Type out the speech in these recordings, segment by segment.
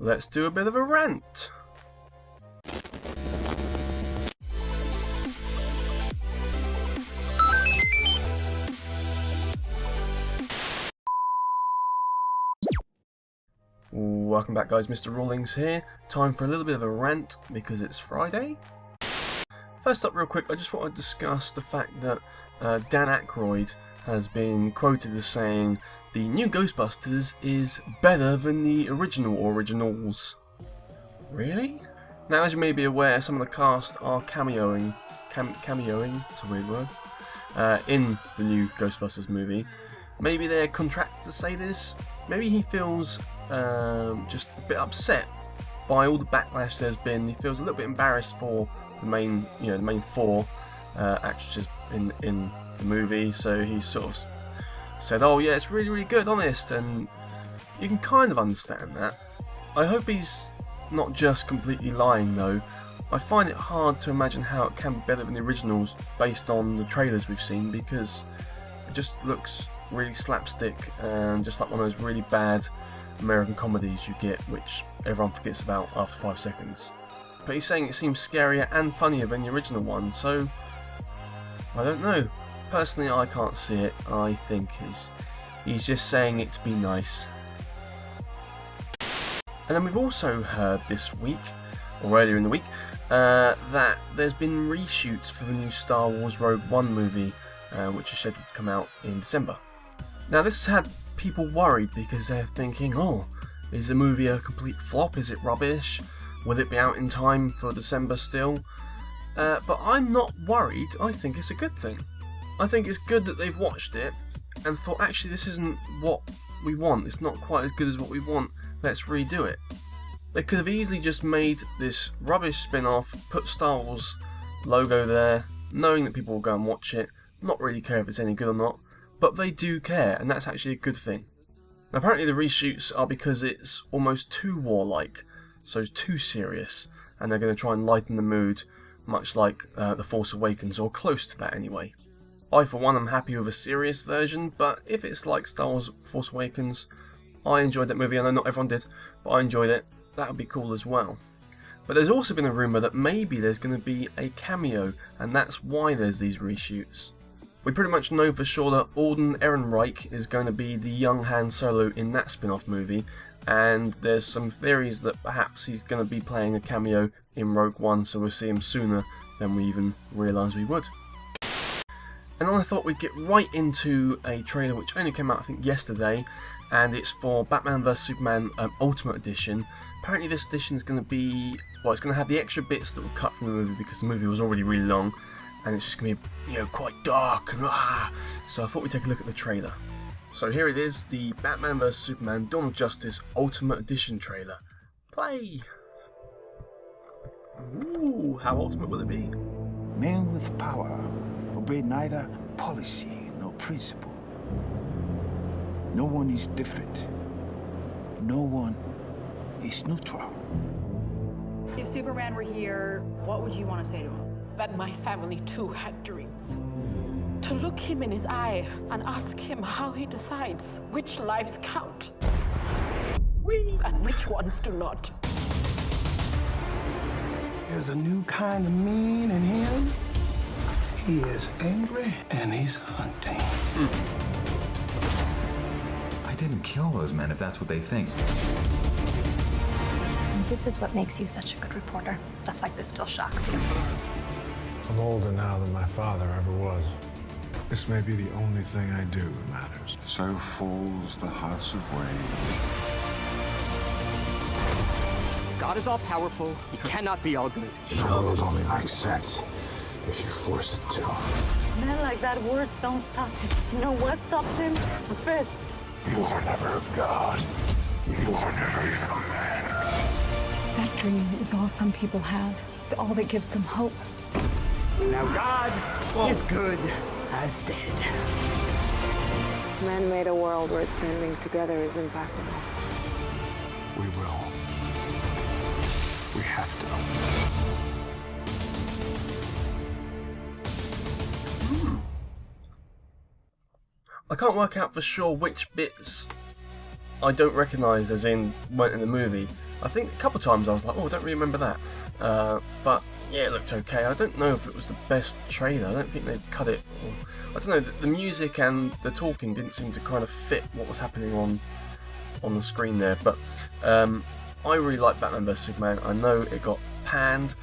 let's do a bit of a rant. Welcome back, guys, Mr. Rawlings here. Time for a little bit of a rant because it's Friday. First up, real quick, I just thought I'd discuss the fact that Dan Aykroyd has been quoted as saying the new Ghostbusters is better than the originals. Really? Now, as you may be aware, some of the cast are cameoing, it's a weird word, in the new Ghostbusters movie. Maybe they're contracted to say this. Maybe he feels just a bit upset by all the backlash there's been. He feels a little bit embarrassed for the main four actresses in the movie. So he sort of said, "Oh yeah, it's really good, honest," and you can kind of understand that. I hope he's not just completely lying though. I find it hard to imagine how it can be better than the originals based on the trailers we've seen, because it just looks really slapstick and just like one of those really bad American comedies you get, which everyone forgets about after 5 seconds. But he's saying it seems scarier and funnier than the original one, so I don't know. Personally, I can't see it. I think he's just saying it to be nice. And then we've also heard this week, or earlier in the week, that there's been reshoots for the new Star Wars Rogue One movie, which is scheduled to come out in December. Now, this has had people worried because they're thinking, oh, is the movie a complete flop? Is it rubbish? Will it be out in time for December still? But I'm not worried. I think it's a good thing. I think it's good that they've watched it and thought, actually, this isn't what we want. It's not quite as good as what we want. Let's redo it. They could have easily just made this rubbish spin-off, put Star Wars logo there, knowing that people will go and watch it, not really care if it's any good or not. But they do care, and that's actually a good thing. Now, apparently the reshoots are because it's almost too warlike, so too serious, and they're going to try and lighten the mood, much like The Force Awakens, or close to that anyway. I, for one, am happy with a serious version, but if it's like Star Wars Force Awakens, I enjoyed that movie. I know not everyone did, but I enjoyed it. That would be cool as well. But there's also been a rumour that maybe there's going to be a cameo, and that's why there's these reshoots. We pretty much know for sure that Alden Ehrenreich is going to be the young Han Solo in that spin-off movie, and there's some theories that perhaps he's going to be playing a cameo in Rogue One, so we'll see him sooner than we even realised we would. And then I thought we'd get right into a trailer which only came out I think yesterday, and it's for Batman vs Superman Ultimate Edition. Apparently this edition is going to be, well, it's going to have the extra bits that were cut from the movie because the movie was already really long. And it's just going to be, quite dark. So I thought we'd take a look at the trailer. So here it is, the Batman vs Superman Dawn of Justice Ultimate Edition trailer. Play! Ooh, how ultimate will it be? Men with power obey neither policy nor principle. No one is different. No one is neutral. If Superman were here, what would you want to say to him? That my family too had dreams. To look him in his eye and ask him how he decides which lives count and which ones do not. There's a new kind of mean in him. He is angry and he's hunting. I didn't kill those men if that's what they think. This is what makes you such a good reporter. Stuff like this still shocks you. I'm older now than my father ever was. This may be the only thing I do that matters. So falls the house of Wayne. God is all-powerful. He cannot be all good. The world only makes sense if you force it to. Men like that, words don't stop him. You know what stops him? A fist. You were never a god. You were never even a man. That dream is all some people have. It's all that gives them hope. Now God is good as dead. Man made a world where standing together is impossible. We will. We have to. I can't work out for sure which bits I don't recognise as in went in the movie. I think a couple of times I was like, oh, I don't really remember that. But yeah, it looked okay. I don't know if it was the best trailer. I don't think they cut it. Or, I don't know. The music and the talking didn't seem to kind of fit what was happening on the screen there. But I really like Batman vs Superman. I know it got panned.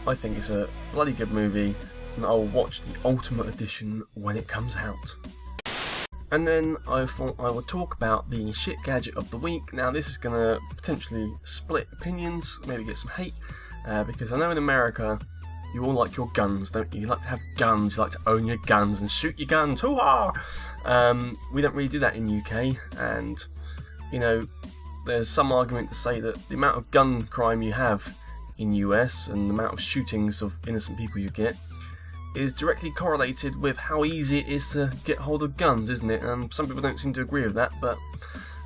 I think it's a bloody good movie, and I'll watch the Ultimate Edition when it comes out. And then I thought I would talk about the shit gadget of the week. Now this is going to potentially split opinions, maybe get some hate, because I know in America you all like your guns, don't you? You like to have guns, you like to own your guns and shoot your guns, hoo-ha! We don't really do that in UK, and you know, there's some argument to say that the amount of gun crime you have in US and the amount of shootings of innocent people you get is directly correlated with how easy it is to get hold of guns, isn't it? And some people don't seem to agree with that, but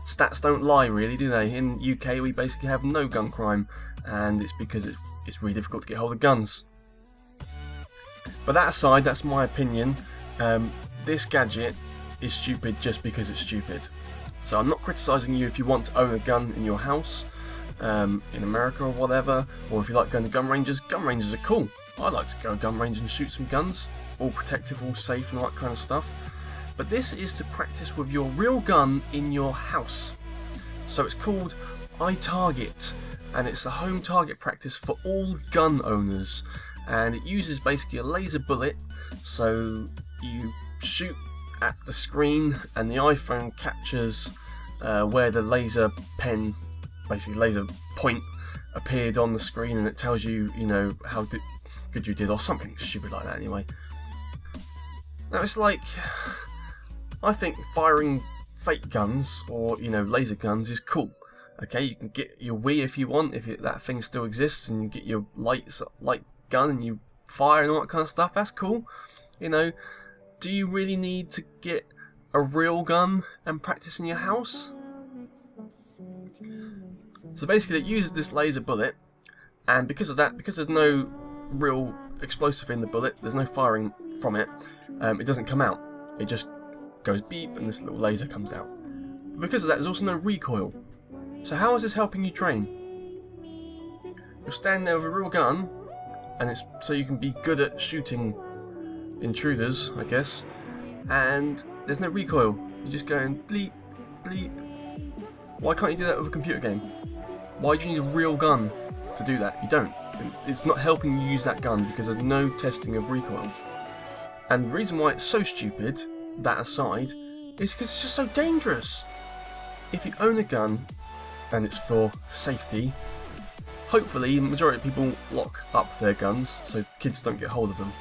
stats don't lie really, do they? In UK we basically have no gun crime, and it's because it's really difficult to get hold of guns. But that aside, that's my opinion. This gadget is stupid just because it's stupid. So I'm not criticising you if you want to own a gun in your house, in America or whatever, or if you like going to gun ranges. Gun ranges are cool. I like to go to gun range and shoot some guns, all protective, all safe and all that kind of stuff. But this is to practice with your real gun in your house. So it's called iTarget, and it's a home target practice for all gun owners. And it uses basically a laser bullet, so you shoot at the screen and the iPhone captures where the laser pen, basically laser point, appeared on the screen, and it tells you, you know, how good you did, or something stupid like that anyway. Now it's like, I think firing fake guns, or you know, laser guns is cool. Okay, you can get your Wii if you want, if that thing still exists, and you get your light gun and you fire and all that kind of stuff, that's cool. You know, do you really need to get a real gun and practice in your house? So basically it uses this laser bullet, and because of that, because there's no real explosive in the bullet, there's no firing from it, it doesn't come out. It just goes beep and this little laser comes out. But because of that, there's also no recoil. So how is this helping you train? You're standing there with a real gun, and it's so you can be good at shooting intruders, I guess, and there's no recoil. You're just going bleep, bleep. Why can't you do that with a computer game? Why do you need a real gun to do that? You don't. It's not helping you use that gun because there's no testing of recoil. And the reason why it's so stupid, that aside, is because it's just so dangerous. If you own a gun and it's for safety, hopefully the majority of people lock up their guns so kids don't get hold of them.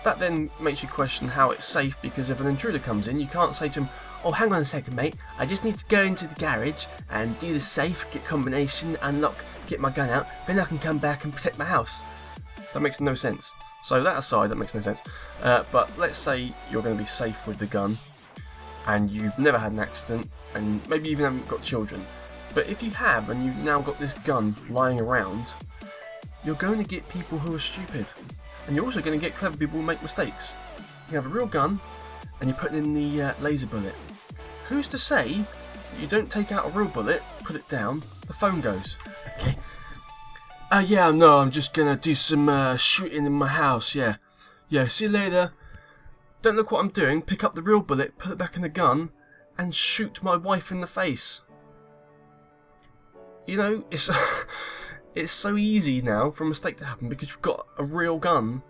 That then makes you question how it's safe, because if an intruder comes in, you can't say to him, oh, hang on a second, mate, I just need to go into the garage and do the safe, get combination, unlock, get my gun out, then I can come back and protect my house. That makes no sense. So that aside, that makes no sense. But let's say you're going to be safe with the gun, and you've never had an accident, and maybe you even haven't got children. But if you have, and you've now got this gun lying around, you're going to get people who are stupid. And you're also going to get clever people who make mistakes. You have a real gun, and you're putting in the laser bullet. Who's to say you don't take out a real bullet, put it down, the phone goes, okay, yeah, no, I'm just going to do some shooting in my house, yeah, see you later. Don't look what I'm doing, pick up the real bullet, put it back in the gun, and shoot my wife in the face. You know, it's it's so easy now for a mistake to happen because you've got a real gun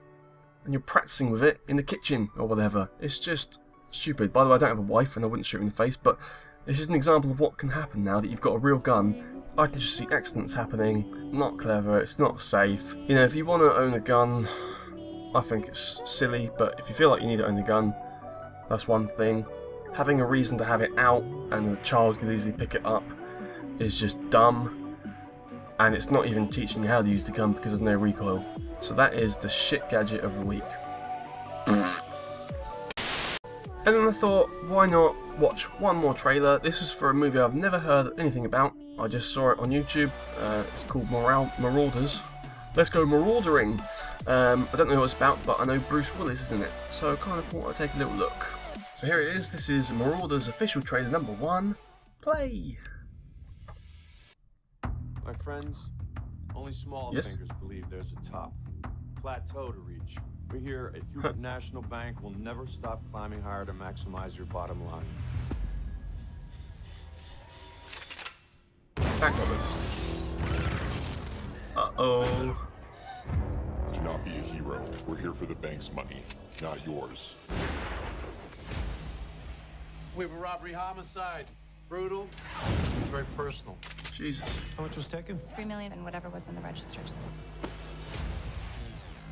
and you're practicing with it in the kitchen or whatever. It's just stupid. By the way, I don't have a wife and I wouldn't shoot her in the face, but this is an example of what can happen now that you've got a real gun. I can just see accidents happening. Not clever, it's not safe. You know, if you want to own a gun, I think it's silly, but if you feel like you need to own a gun, that's one thing. Having a reason to have it out and a child can easily pick it up is just dumb, and it's not even teaching you how to use the gun because there's no recoil. So that is the shit gadget of the week. And then I thought, why not watch one more trailer? This is for a movie I've never heard anything about. I just saw it on YouTube. It's called Marauders. Let's go maraudering. I don't know what it's about, but I know Bruce Willis is in it, so I kind of thought I'd take a little look. So here it is. This is Marauders official trailer number 1. Play! My friends, only small fingers believe there's a top. Plateau to reach. We here at Hubert National Bank will never stop climbing higher to maximize your bottom line. Back on us. Uh-oh. Do not be a hero. We're here for the bank's money, not yours. We have a robbery homicide. Brutal. Very personal. Jesus. How much was taken? $3 million and whatever was in the registers.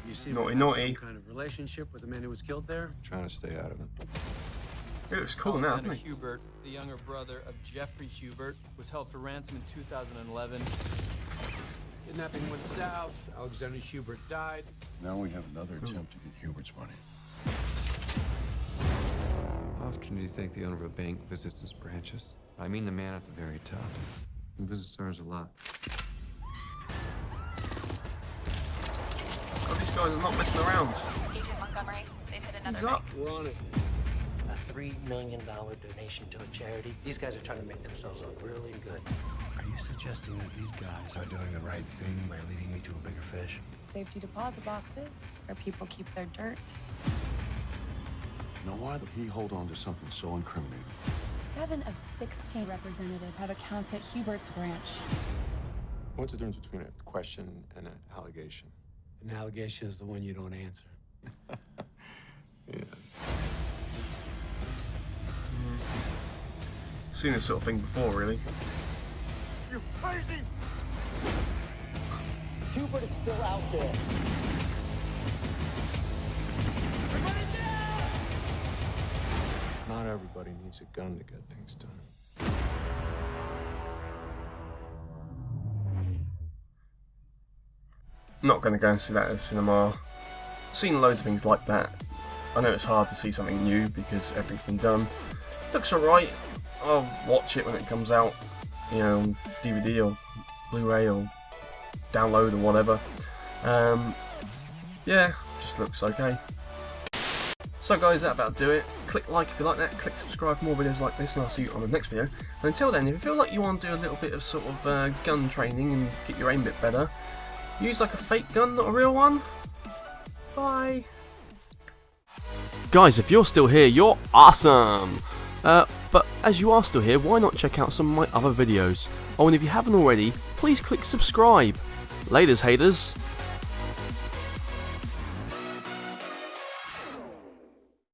You see, Naughty, some naughty. kind of relationship with the man who was killed there? Trying to stay out of it. It looks cool now, doesn't it? Hubert, the younger brother of Jeffrey Hubert, was held for ransom in 2011. Kidnapping went south. Alexander Hubert died. Now we have another attempt to get Hubert's money. How often do you think the owner of a bank visits his branches? I mean the man at the very top. He visits ours a lot. Oh, these guys are not messing around. Agent Montgomery, they've hit He's another up. We're on it. A $3 million donation to a charity. These guys are trying to make themselves look really good. Are you suggesting that these guys are doing the right thing by leading me to a bigger fish? Safety deposit boxes where people keep their dirt. Now, why did he hold on to something so incriminating? 7 of 16 representatives have accounts at Hubert's branch. What's the difference between a question and an allegation? An allegation is the one you don't answer. Yeah. Seen this sort of thing before, really. You're crazy! Hubert is still out there. Not everybody needs a gun to get things done. Not going to go and see that at the cinema. Seen loads of things like that. I know it's hard to see something new because everything's been done. Looks alright. I'll watch it when it comes out, you know, on DVD or Blu-ray or download or whatever. Yeah, just looks okay. So guys, that about do it. Click like if you like that, click subscribe for more videos like this, and I'll see you on the next video. And until then, if you feel like you want to do a little bit of sort of gun training and get your aim a bit better, use like a fake gun, not a real one. Bye. Guys, if you're still here, you're awesome! But as you are still here, why not check out some of my other videos? Oh, and if you haven't already, please click subscribe. Laters, haters.